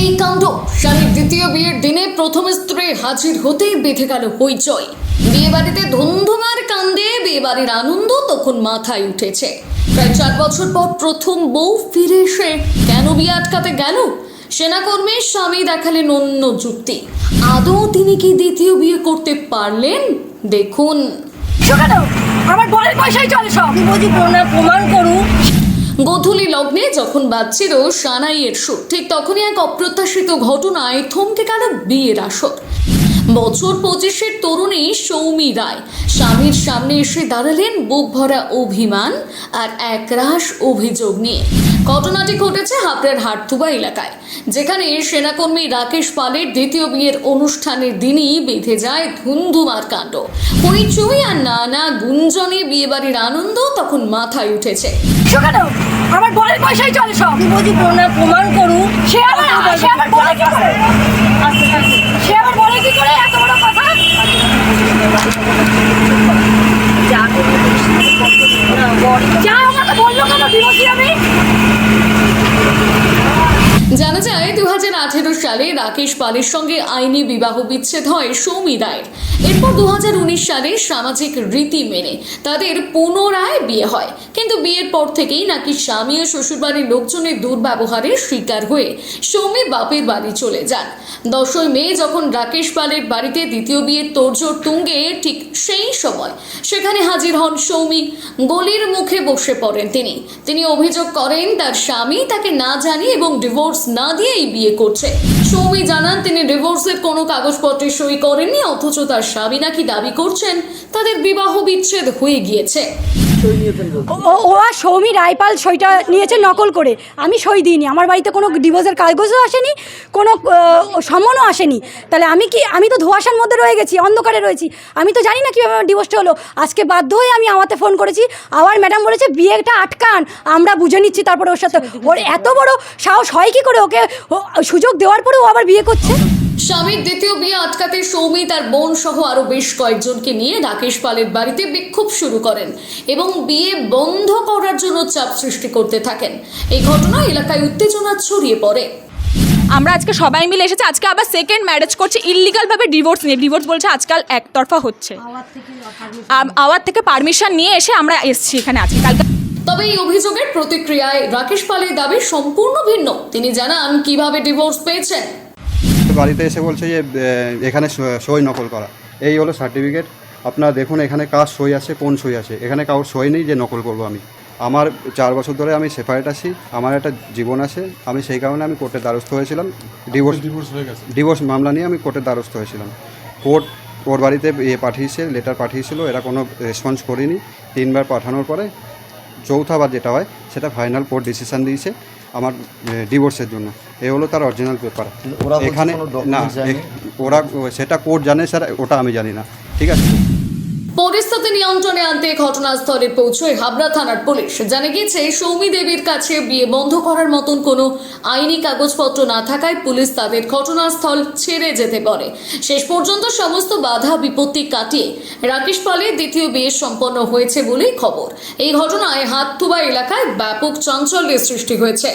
এই কাণ্ড স্বামীর দ্বিতীয় বিয়ের দিনে প্রথম স্ত্রী হাজির হতেই বেঁধে গেল হইচই। বিয়ে বাড়িতে ধুমধুমার কাণ্ডে বিয়ে বাড়ির আনন্দ তখন মাথায় উঠেছে। প্রায় 4 বছর পর প্রথম বউ ফিরে এসে কেন বিয়ে আটকাতে গেল? সেনাকর্মীর স্বামী দেখালেন অন্য যুক্তি। আদৌ তিনি কি দ্বিতীয় বিয়ে করতে পারলেন? দেখুন। আমার বরের পয়সাই চলে সব। বুঝি প্রমাণ করুন। গোধূলি লগ্নে যখন বাজছিল সানাইয়ের সুর, ঠিক তখনই এক অপ্রত্যাশিত ঘটনায় থমকে গেল বিয়ের আসর। বছর 25-এর তরুণী সৌমি রায় স্বামীর সামনে এসে দাঁড়ালেন বুক ভরা অভিমান আর একরাশ অভিযোগ নিয়ে। ঘটনাটি ঘটেছে হাবড়ার হাটথুবা এলাকায়, যেখানে সেনাকর্মী রাকেশ পালের দ্বিতীয় বিয়ের অনুষ্ঠানের দিনই বেঁধে যায় ধুমধুমার কাণ্ড। হইচই আর নানা গুঞ্জনে বিয়েবাড়ির আনন্দ তখন মাথায় উঠেছে। আমার বরের পয়সাই চলে সব। বুঝি প্রমাণ করুন। সে আমার বলে কি করে? সে আমার বলে কি করে এত বড় কথা? যা আমাকে বললো কেন ডিভোর্সি আমি? জানা যায় 2018 সালে রাকেশ পালের সঙ্গে আইনি বিবাহ বিচ্ছেদ হয় সৌমি রায়ের। এরপর 2019 সালে সামাজিক রীতি মেনে তাদের পুনরায় বিয়ে হয়। কিন্তু বিয়ের পর থেকেই নাকি স্বামী ও শ্বশুরবাড়ির লোকজনের দুর্ব্যবহারের শিকার হয়ে সৌমি বাপের বাড়ি চলে যান। 10ই মে যখন রাকেশ পালের বাড়িতে দ্বিতীয় বিয়ের তোড়জোড় তুঙ্গে, ঠিক সেই সময় সেখানে হাজির হন সৌমি। গলির মুখে বসে পড়েন তিনি অভিযোগ করেন তার স্বামী তাকে না জানিয়ে এবং ডিভোর্স না দিয়েই বিয়ে করছে। সৌমি জানান তিনি ডিভোর্সের কোনো কাগজপত্রে সই করেননি, অথচ তার স্বামী নাকি দাবি করছেন তাদের বিবাহ বিচ্ছেদ হয়ে গিয়েছে। ওরা সৌমি রায়পাল সইটা নিয়েছে নকল করে। আমি সই দিইনি। আমার বাড়িতে কোনো ডিভোর্সের কাগজও আসেনি, কোনো সম্মানও আসেনি। তাহলে আমি তো ধোঁয়াশার মধ্যে রয়ে গেছি, অন্ধকারে রয়েছি। আমি তো জানি না কীভাবে আমার ডিভোর্সটা হলো। আজকে বাধ্য হয়ে আমি আমাকে ফোন করেছি। আবার ম্যাডাম বলেছে বিয়েটা আটকান, আমরা বুঝে নিচ্ছি। তারপরে ওর সাথে ওর এত বড় সাহস হয় কি করে? ওকে সুযোগ দেওয়ার পরেও আবার বিয়ে করছে। স্বামীর দ্বিতীয় বিয়ে আটকাতে সৌমি তার বোন সহ আরো বেশ কয়েকজনকে নিয়ে রাকেশ পালের বাড়িতে বিক্ষোভ শুরু করেন এবং বিয়ে বন্ধ করার জন্য চাপ সৃষ্টি করতে থাকেন। এই ঘটনা এলাকায় উত্তেজনা ছড়িয়ে পড়ে। আমরা আজকে সবাই মিলে এসেছি, আজকে আবার সেকেন্ড ম্যারেজ করছে ইললিগাল ভাবে। ডিভোর্স নিয়ে ডিভোর্স বলছে আজকাল একতরফা হচ্ছে। আওয়ার থেকে পারমিশন নিয়ে এসে আমরা এসেছি এখানে আজকে। কালকে তবে এই অভিযোগের প্রতিক্রিয়ায় রাকেশ পালের দাবি সম্পূর্ণ ভিন্ন। তিনি জানান কিভাবে ডিভোর্স পেয়েছেন। বাড়িতে এসে বলছে যে এখানে সই নকল করা, এই হলো সার্টিফিকেট। আপনারা দেখুন এখানে কার সই আছে, কোন সই আছে। এখানে কারোর সই নেই যে নকল করবো আমি। আমার 4 বছর ধরে আমি সেপারেট আছি, আমার একটা জীবন আছে। আমি সেই কারণে আমি কোর্টের দ্বারস্থ হয়েছিলাম। ডিভোর্স মামলা নিয়ে আমি কোর্টের দ্বারস্থ হয়েছিলাম। কোর্ট ওর বাড়িতে পাঠিয়েছে, লেটার পাঠিয়েছিল, এরা কোনো রেসপন্স করেনি। 3 বার পাঠানোর পরে চৌথাবার যেটা হয় সেটা ফাইনাল কোর্ট ডিসিশন দিয়েছে আমার ডিভোর্সের জন্য। এ হলো তার অরিজিনাল পেপার। এখানে না, ওরা সেটা কোর্ট জানে স্যার, ওটা আমি জানি না। ঠিক আছে। পরিস্থিতি নিয়ন্ত্রণে আনতে ঘটনাস্থলে পৌঁছয় হাবড়া থানার পুলিশ। জানা গিয়েছে সৌমি দেবীর কাছে বিয়ে বন্ধ করার মতন কোনো আইনি কাগজপত্র না থাকায় পুলিশ তাদের ঘটনাস্থল ছেড়ে যেতে পারে। শেষ পর্যন্ত সমস্ত বাধা বিপত্তি কাটিয়ে রাকেশ পালের দ্বিতীয় বিয়ে সম্পন্ন হয়েছে বলেই খবর। এই ঘটনায় হাটথুবা এলাকায় ব্যাপক চাঞ্চল্যের সৃষ্টি হয়েছে।